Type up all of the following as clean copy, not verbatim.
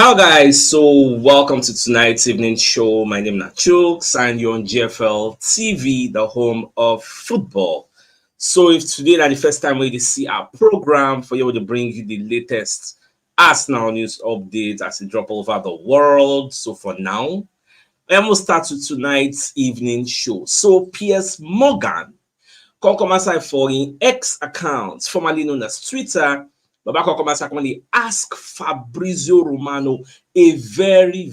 Hi guys, so welcome to tonight's evening show. My name is CHUKS and you're on GFL TV, the home of football. So if today is the first time we see our program for you to bring you the latest Arsenal news updates as it drop all over the world. So for now, I will start with tonight's evening show. So Piers Morgan come aside for in X account, formerly known as Twitter. Baba Kokomasakmani ask Fabrizio Romano a very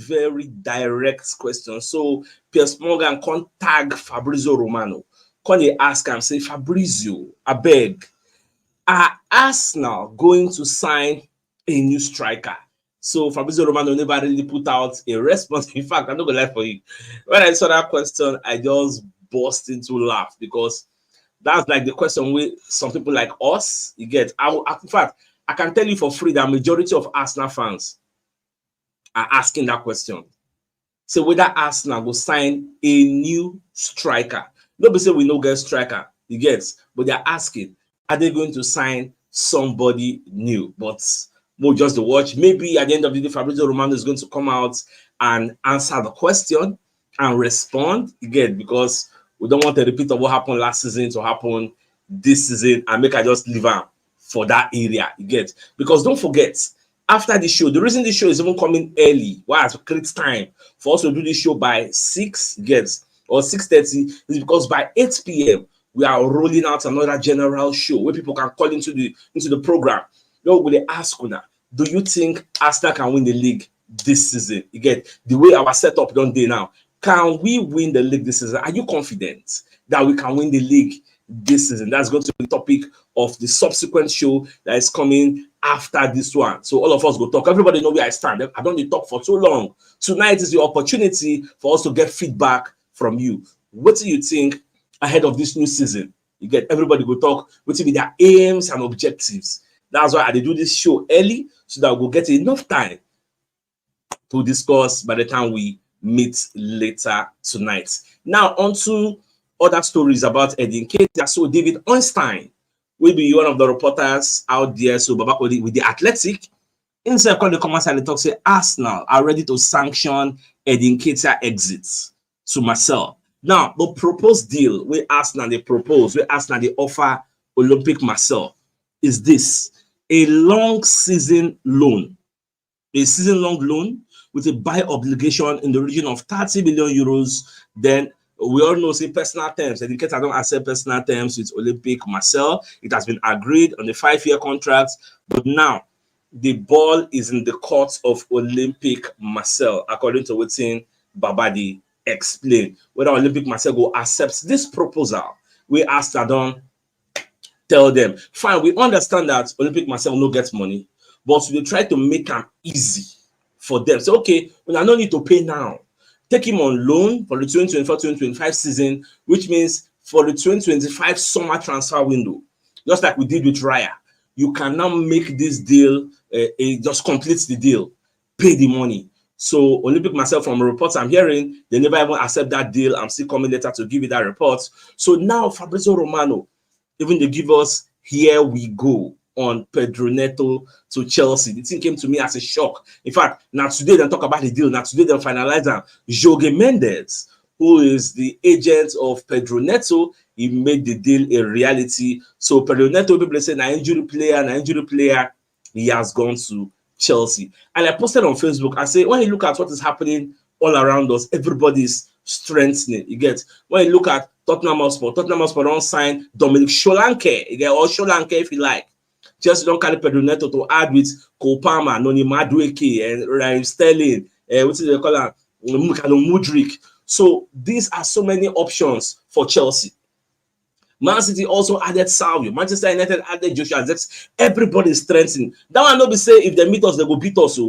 direct question. So Piers Morgan can tag Fabrizio Romano. Can they ask him, say, Fabrizio, I beg, are Arsenal going to sign a new striker? So Fabrizio Romano never really put out a response. In fact, I'm not gonna lie for you. When I saw that question, I just burst into laugh because that's like the question with some people like us, you get. In fact, I can tell you for free that majority of Arsenal fans are asking that question. So whether Arsenal will sign a new striker. Nobody say we no get striker, you get, but they're asking, are they going to sign somebody new? But we'll just watch. Maybe at the end of the day, Fabrizio Romano is going to come out and answer the question and respond, you get, because we don't want a repeat of what happened last season to happen this season and make I just leave him for that area, you get. Because don't forget, after the show, the reason this show is even coming early, why it's a great time for us to do this show by 6, gets or 6:30, is because by 8 p.m. we are rolling out another general show where people can call into the program. You know, they ask una, do you think Arsenal can win the league this season? You get the way our setup don't do now. Can we win the league this season? Are you confident that we can win the league this season? That's going to be the topic of the subsequent show that is coming after this one. So all of us go talk. Everybody know where I stand. I don't talk for too long. Tonight is the opportunity for us to get feedback from you. What do you think ahead of this new season? You get everybody go talk. What will be their aims and objectives? That's why I do this show early so that we'll get enough time to discuss by the time we meet later tonight. Now on to other stories about Nketiah. So David Einstein will be one of the reporters out there. So Baba with the Athletic, inside the comments and talk say Arsenal are ready to sanction Nketiah exits to Marseille. Now the proposed deal where Arsenal they propose, where Arsenal they offer Olympic Marseille is this: a long season loan, a season-long loan with a buy obligation in the region of 30 million euros. Then we all know, say, personal terms. Nketiah don't accept personal terms with Olympic Marseille. It has been agreed on a 5-year contract, but now the ball is in the court of Olympic Marseille, according to what Babadi explained. Whether Olympic Marseille will accept this proposal, we asked Adon, tell them, fine, we understand that Olympic Marseille no get money, but we try to make them easy for them. So, okay, we no need to pay now. Take him on loan for the 2024-2025 season, which means for the 2025 summer transfer window, just like we did with Raya. You can now make this deal, just complete the deal, pay the money. So Olympic Marseille, from reports I'm hearing, they never even accept that deal. I'm still coming later to give you that report. So now Fabrizio Romano, even they give us here we go on Pedro Neto to Chelsea. The thing came to me as a shock. In fact, now today they talk about the deal. Now today they finalize them. Jorge Mendes, who is the agent of Pedro Neto, he made the deal a reality. So Pedro Neto, people say, an injury player, he has gone to Chelsea. And I posted on Facebook, I say, when you look at what is happening all around us, everybody's strengthening. You get, when you look at Tottenham Hotspur don't sign Dominic Solanke, you get, or Solanke if you like. Chelsea don't carry Pedro Neto to add with Cole Palmer, Noni Madueke, and Ryan Sterling, what is they call him? Mudryk. So these are so many options for Chelsea. Man City also added Salvio. Manchester United added Joshua Zirkzee. Everybody is strengthening. That one not be say if they meet us, they go beat us.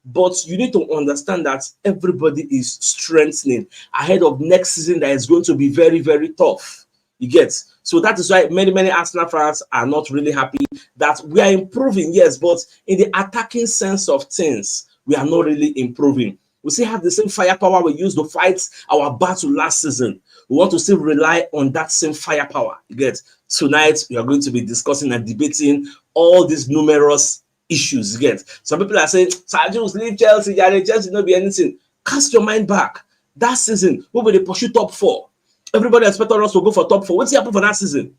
But you need to understand that everybody is strengthening ahead of next season that is going to be very tough. You get? So that is why many Arsenal fans are not really happy that we are improving, yes, but in the attacking sense of things, we are not really improving. We still have the same firepower we used to fight our battle last season. We want to still rely on that same firepower. You get? Tonight, we are going to be discussing and debating all these numerous issues. You get some people are saying, Sajus, leave Chelsea, Chelsea not be anything. Cast your mind back. That season, we will pursue top 4. Everybody expected us to go for top 4. What's happened for that season?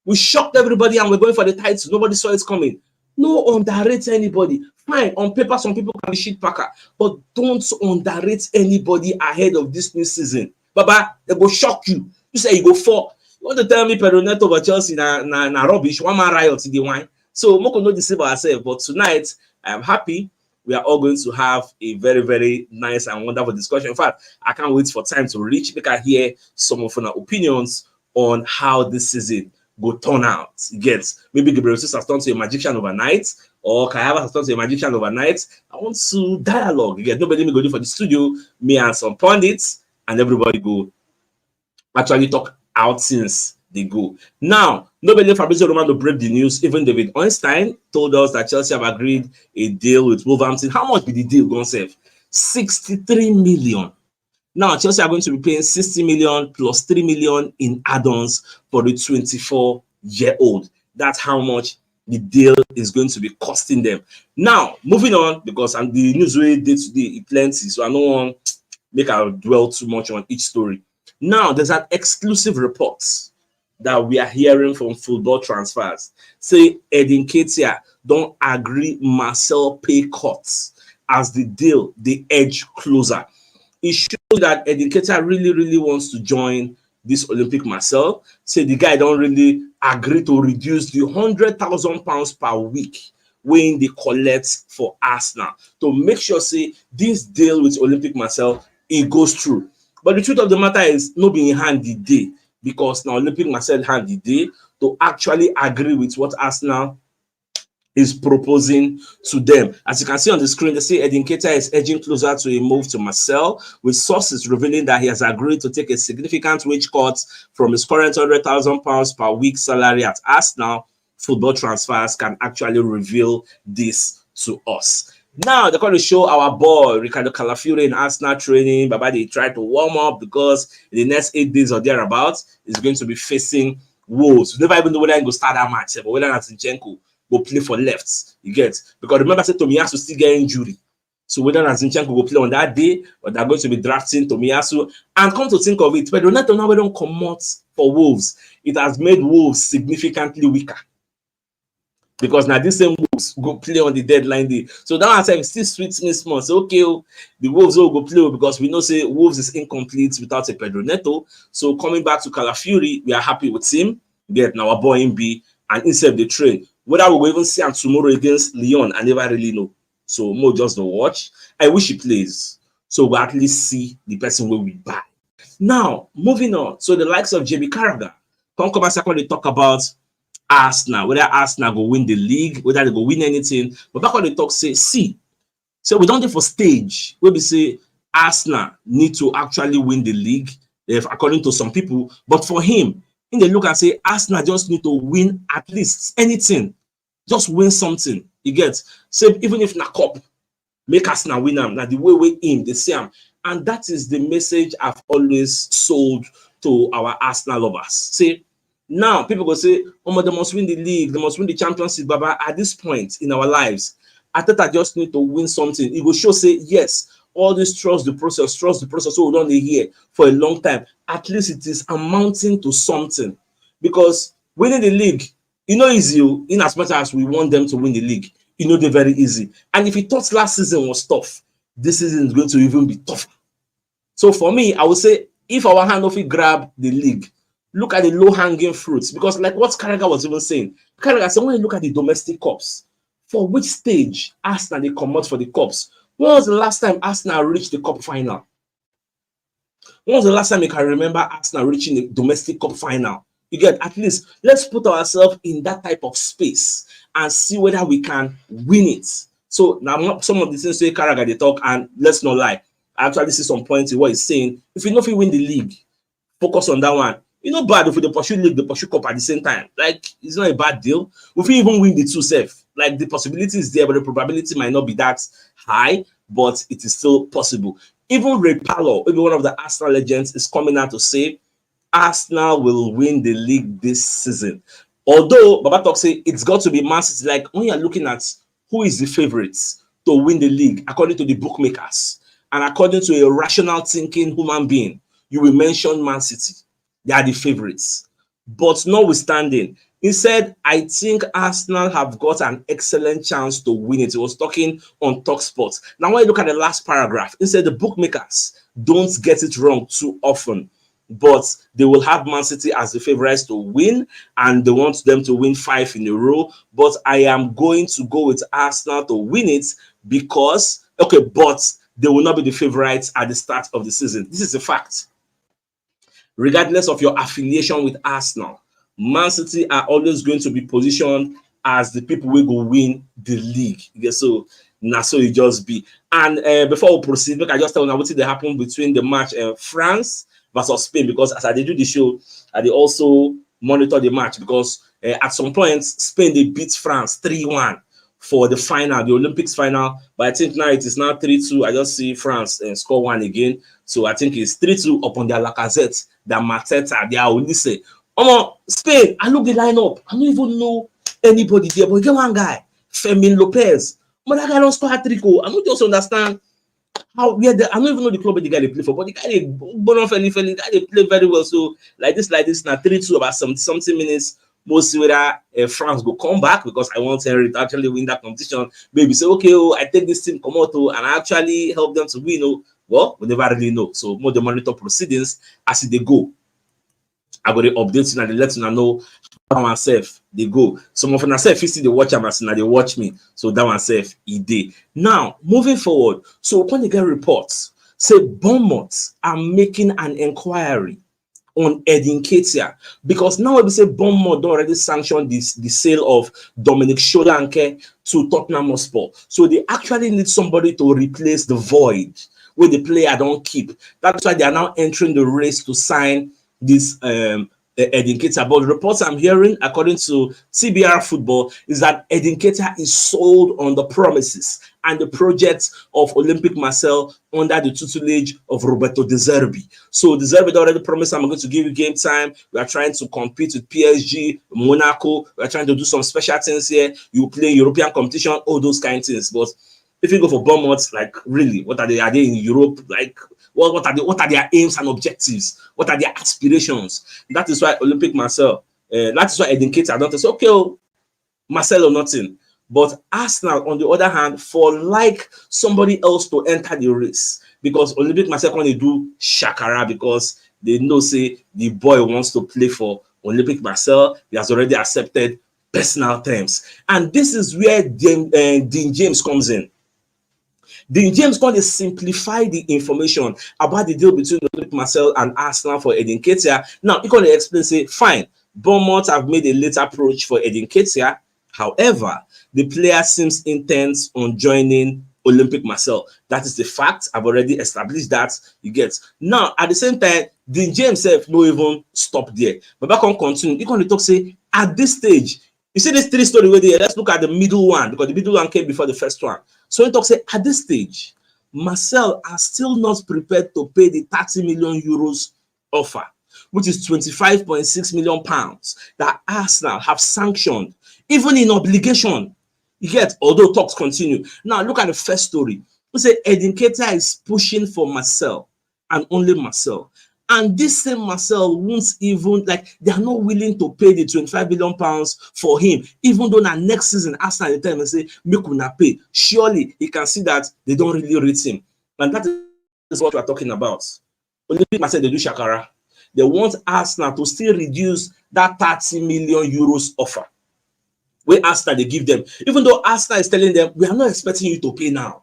We shocked everybody and we're going for the title. Nobody saw it coming. No underrate anybody. Fine, on paper, some people can be shit packer, but don't underrate anybody ahead of this new season. Baba, they go shock you. You say you go 4. You want to tell me Pedro Neto over Chelsea na rubbish? One man riot in the wine. So Moko no deceive ourselves. But tonight, I am happy we are all going to have a very, very nice and wonderful discussion. In fact, I can't wait for time to reach. We can hear some of our opinions on how this season go turn out. You get maybe Gabriel Jesus has turned to a magician overnight, or Kayava has turned to a magician overnight. I want to dialogue. You get nobody me go do for the studio, me and some pundits, and everybody go actually talk out since they go. Now, nobody Fabrizio Romano break the news. Even David Einstein told us that Chelsea have agreed a deal with Wolverhampton. How much did the deal go save? 63 million. Now, Chelsea are going to be paying 60 million plus 3 million in add-ons for the 24-year-old. That's how much the deal is going to be costing them. Now, moving on, because the news way day to day is plenty, so I don't want to make I dwell too much on each story. Now, there's an exclusive report that we are hearing from Football Transfers. Say Nketiah don't agree Marcel pay cuts as the deal they edge closer. It shows that Nketiah really wants to join this Olympic Marcel. Say the guy don't really agree to reduce the £100,000 per week when they collect for Arsenal to make sure say this deal with Olympic Marcel it goes through. But the truth of the matter is no being handy day, because now Olympic Marcel handy day to actually agree with what Arsenal is proposing to them. As you can see on the screen, they say Nketiah is edging closer to a move to Marcel, with sources revealing that he has agreed to take a significant wage cut from his current £100,000 per week salary at Arsenal. Football Transfers can actually reveal this to us. Now, they're going to show our boy, Ricardo Calafiore, in Arsenal training. Baba, they try to warm up because in the next 8 days or thereabouts, he's going to be facing Wolves. We never even know whether he will start that match, but whether Zinchenko will play for left. You get? Because remember, I said Tomiyasu still get injury. So whether Zinchenko will play on that day, or they're going to be drafting Tomiyasu. And come to think of it, but Ronaldo now don't come out for Wolves. It has made Wolves significantly weaker. Because now this same Wolves go play on the deadline day. So that one time still sweets me small. So okay, the Wolves will go play because we know say Wolves is incomplete without a Pedro Neto. So coming back to Calafiore, we are happy with him. Get now our boy MB and instead the train. Whether we will even see him tomorrow against Lyon, I never really know. So more just the watch. I wish he plays. So we'll at least see the person where we buy. Now, moving on. So the likes of JB Carragher come back second, they talk about Arsenal, whether Arsenal go win the league, whether they go win anything. But back when they talk, say, see, so we don't do for stage where we say Arsenal need to actually win the league, according to some people. But for him, in the look and say Arsenal just need to win at least anything, just win something. You get, so even if na cup, make Arsenal win them. Now the way we aim, they say them, and that is the message I've always sold to our Arsenal lovers. Say. Now, people go say, oh, they must win the league, they must win the championship, Baba. At this point in our lives, Arteta just need to win something. It will show, say, yes, all this trust the process, so we don't here for a long time. At least it is amounting to something. Because winning the league, easy, in as much as we want them to win the league, they're very easy. And if you thought last season was tough, this season is going to even be tougher. So for me, I would say, if our hand off it grab the league, look at the low-hanging fruits, because like what Carragher was even saying, Carragher said when you look at the domestic cups, for which stage Arsenal they come out for the cups? When was the last time Arsenal reached the cup final? When was the last time you can remember Arsenal reaching the domestic cup final? You get, at least let's put ourselves in that type of space and see whether we can win it. So now some of the things say Carragher they talk, and let's not lie, I actually see some points in what he's saying. If you know if you win the league, focus on that one. Bad if we pursue league, the pursue cup at the same time. Like, it's not a bad deal. If we even win the two safe, like the possibility is there, but the probability might not be that high, but it is still possible. Even Ray Parlour, maybe one of the Arsenal legends, is coming out to say Arsenal will win the league this season. Although Baba Talk say it's got to be Man City. Like when you're looking at who is the favorite to win the league according to the bookmakers and according to a rational thinking human being, you will mention Man City. They are the favorites. But notwithstanding, he said, I think Arsenal have got an excellent chance to win it. He was talking on TalkSport. Now, when you look at the last paragraph, he said the bookmakers don't get it wrong too often, but they will have Man City as the favorites to win, and they want them to win 5 in a row. But I am going to go with Arsenal to win it because, okay, but they will not be the favorites at the start of the season. This is a fact. Regardless of your affiliation with Arsenal, Man City are always going to be positioned as the people who will win the league. Yeah, so now so it just be. And before we proceed, look, I just tell you what did happen between the match France versus Spain, because as I did do the show, I did also monitor the match because at some point Spain they beat France 3-1 for the final, the Olympics final. But I think now it is now 3-2. I just see France score one again. So I think it's 3-2 upon their Lacazette, their Mateta, their Ulisse. Spain, I look the lineup. I don't even know anybody there, but you get one guy, Fermin Lopez. But that guy don't score a trick. I don't just understand how I don't even know the club the guy they play for, but the guy they the guy they play very well. So like this, now 3-2 about something minutes. Most whether France will come back because I want Henry to actually win that competition. Maybe say, okay, I take this team come out and I actually help them to win. Well, we never really know. So more the monitor proceedings as they go. I got the updates and they let you know how myself they go. Some of myself you see the watch as now they watch me. So that oneself he did. Now moving forward, so when they get reports, say Bournemouth are making an inquiry on Nketiah, because now we say Bournemouth already sanctioned the sale of Dominic Solanke to Tottenham Hotspur. So they actually need somebody to replace the void where the player don't keep. That's why they are now entering the race to sign this Nketiah. But the reports I'm hearing, according to TBR Football, is that Nketiah is sold on the promises and the project of Olympique Marseille under the tutelage of Roberto De Zerbi. So De Zerbi already promised, I'm going to give you game time. We are trying to compete with PSG, Monaco. We are trying to do some special things here. You play European competition, all those kind of things. But if you go for Bournemouth, like really, what are they? Are they in Europe? Like, what are their aims and objectives? What are their aspirations? That is why Olympique Marseille, that is why Nketiah don't say, okay, Marseille or nothing. But Arsenal, on the other hand, for like somebody else to enter the race, because Olympique Marseille when they do shakara because they know say the boy wants to play for Olympique Marseille, he has already accepted personal terms, and this is where Dean James comes in. Dean James going to simplify the information about the deal between Olympique Marseille and Arsenal for Nketiah. Now, he's going to explain, say, fine, Bournemouth have made a late approach for Nketiah. However, the player seems intent on joining Olympique Marseille. That is the fact. I've already established that. You get. Now, at the same time, Dean James himself no even stop there. But back on continue, he's going to talk, say, at this stage, you see this 3 story where there, let's look at the middle one, because the middle one came before the first one. So he talks, say, at this stage, Marseille are still not prepared to pay the 30 million euros offer, which is 25.6 million pounds that Arsenal have sanctioned, even in obligation. You get, although talks continue. Now look at the first story. We say Nketiah is pushing for Marseille and only Marseille. And this same Marseille won't even, like, they are not willing to pay the 25 million pounds for him, even though now next season, Arsenal at the time and say, make una pay. Surely he can see that they don't really rate him. And that is what we're talking about. Olympique Marseille, they do shakara. They want Arsenal to still reduce that 30 million euros offer. Where Arsenal, they give them. Even though Arsenal is telling them, we are not expecting you to pay now.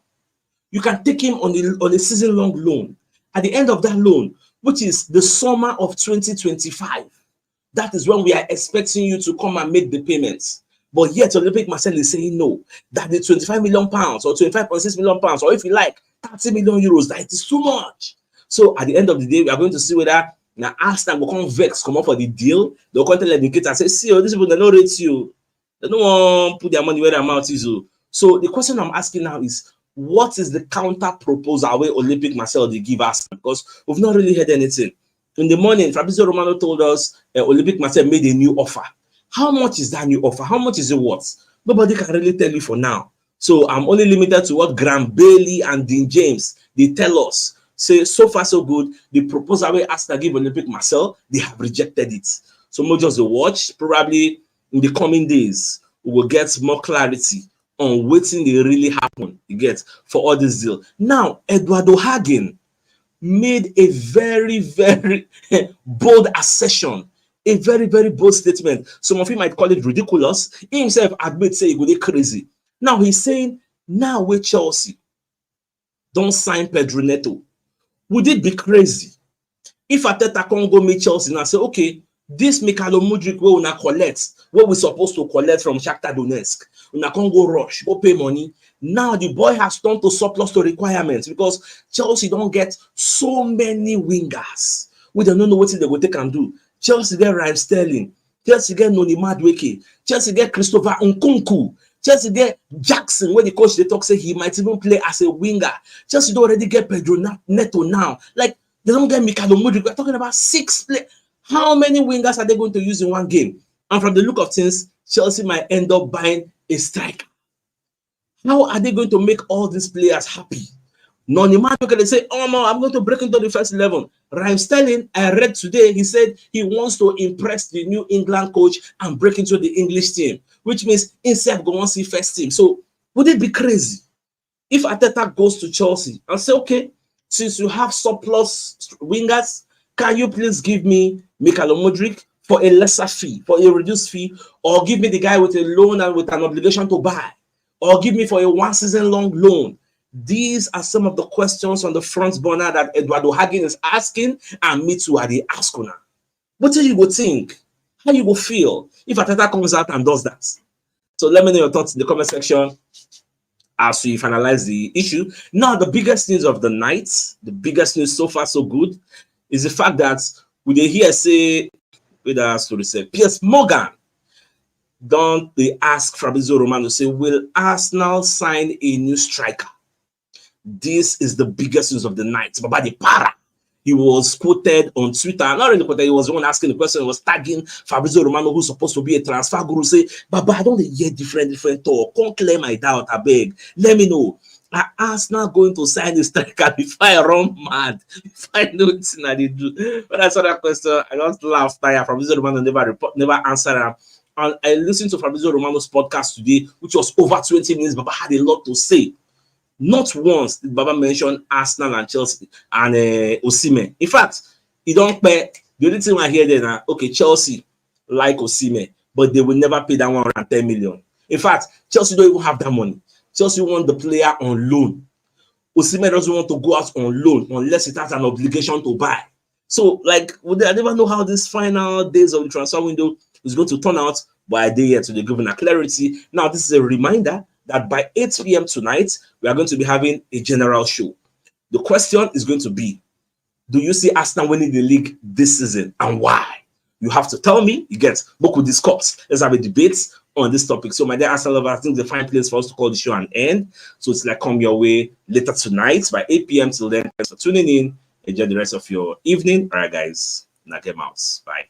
You can take him on a season-long loan. At the end of that loan, which is the summer of 2025. That is when we are expecting you to come and make the payments. But yet, Olympique Marseille is saying no, that the 25 million pounds or 25.6 million pounds, or if you like, 30 million euros, that it is too much. So at the end of the day, we are going to see whether now Arsenal will come vex, come up for the deal. They'll come tell Nketiah and say, see, these people, they don't rate you. They don't want to put their money where their mouth is. So the question I'm asking now is, what is the counter proposal where Olympique Marseille they give us? Because we've not really heard anything. In the morning, Fabrizio Romano told us Olympique Marseille made a new offer. How much is that new offer? How much is it worth? Nobody can really tell you for now. So I'm only limited to what Graham Bailey and Dean James, they tell us. Say, so far so good. The proposal we asked to give Olympic Marcel, they have rejected it. So we'll just watch. Probably in the coming days, we will get more clarity on what they really happen. You get for all this deal. Now, Eduardo Hagen made a very, very bold assertion, a very, very bold statement. Some of you might call it ridiculous. He himself admits say he go crazy. Now he's saying, now with Chelsea, don't sign Pedro Neto. Would it be crazy if Arteta can go meet Chelsea and say, okay, this Mikhailo Mudryk we una collect, what we're supposed to collect from Shakhtar Donetsk, una can go rush, go pay money. Now the boy has turned to surplus to requirements because Chelsea don't get so many wingers. We don't know what they will take and do. Chelsea get Raheem Sterling, Chelsea get Noni Madueke, Chelsea get Christopher Nkunku, Chelsea get Jackson, where the coach they talk say he might even play as a winger. Chelsea don't already get Pedro Neto now. Like they don't get Mikhailo Mudryk. We're talking about 6 players. How many wingers are they going to use in one game? And from the look of things, Chelsea might end up buying a striker. How are they going to make all these players happy? Noni Madueke, they say, oh no, I'm going to break into the first 11. Raheem Sterling, I read today, he said he wants to impress the New England coach and break into the English team, which means himself go on see first team. So would it be crazy if Arteta goes to Chelsea and say, okay, since you have surplus wingers, can you please give me Mikhailo Mudryk for a lesser fee, for a reduced fee, or give me the guy with a loan and with an obligation to buy, or give me for a 1 season long loan? These are some of the questions on the front burner that Eduardo Hagen is asking, and me too are the ask now. What do you go think? How you go feel if Arteta comes out and does that? So let me know your thoughts in the comment section as we finalize the issue. Now, the biggest news of the night, the biggest news so far so good, is the fact that we dey hear say, with our story say, Piers Morgan don't they ask Fabrizio Romano say, will Arsenal sign a new striker? This is the biggest news of the night. Baba the para. He was quoted on Twitter. Not really quoted, he was the one asking the question. He was tagging Fabrizio Romano, who's supposed to be a transfer guru. Say, Baba, I don't hear different talk. Can't clear my doubt, I beg. Let me know. Are Arsenal going to sign a striker before I run mad? If I know it's not they do. When I saw that question, I just laughed. Fabrizio Romano never answered him. And I listened to Fabrizio Romano's podcast today, which was over 20 minutes. Baba had a lot to say. Not once did Baba mention Arsenal and Chelsea and Osimhen. In fact, he don't pay. The only thing I hear there now, okay, Chelsea like Osimhen, but they will never pay that 110 million. In fact, Chelsea don't even have that money. Chelsea want the player on loan. Osimhen doesn't want to go out on loan unless it has an obligation to buy. So, like, I never know how this final days of the transfer window is going to turn out, but I did here to the governor clarity. Now, this is a reminder that by 8 p.m. tonight, we are going to be having a general show. The question is going to be, do you see Arsenal winning the league this season and why? You have to tell me. You get, but we'll discuss. Let's have a debate on this topic. So, my dear Arsenal lovers, I think the fine place for us to call the show an end. So, it's like come your way later tonight by 8 p.m. Till then, thanks for tuning in. Enjoy the rest of your evening. All right, guys. Now get mouse. Bye.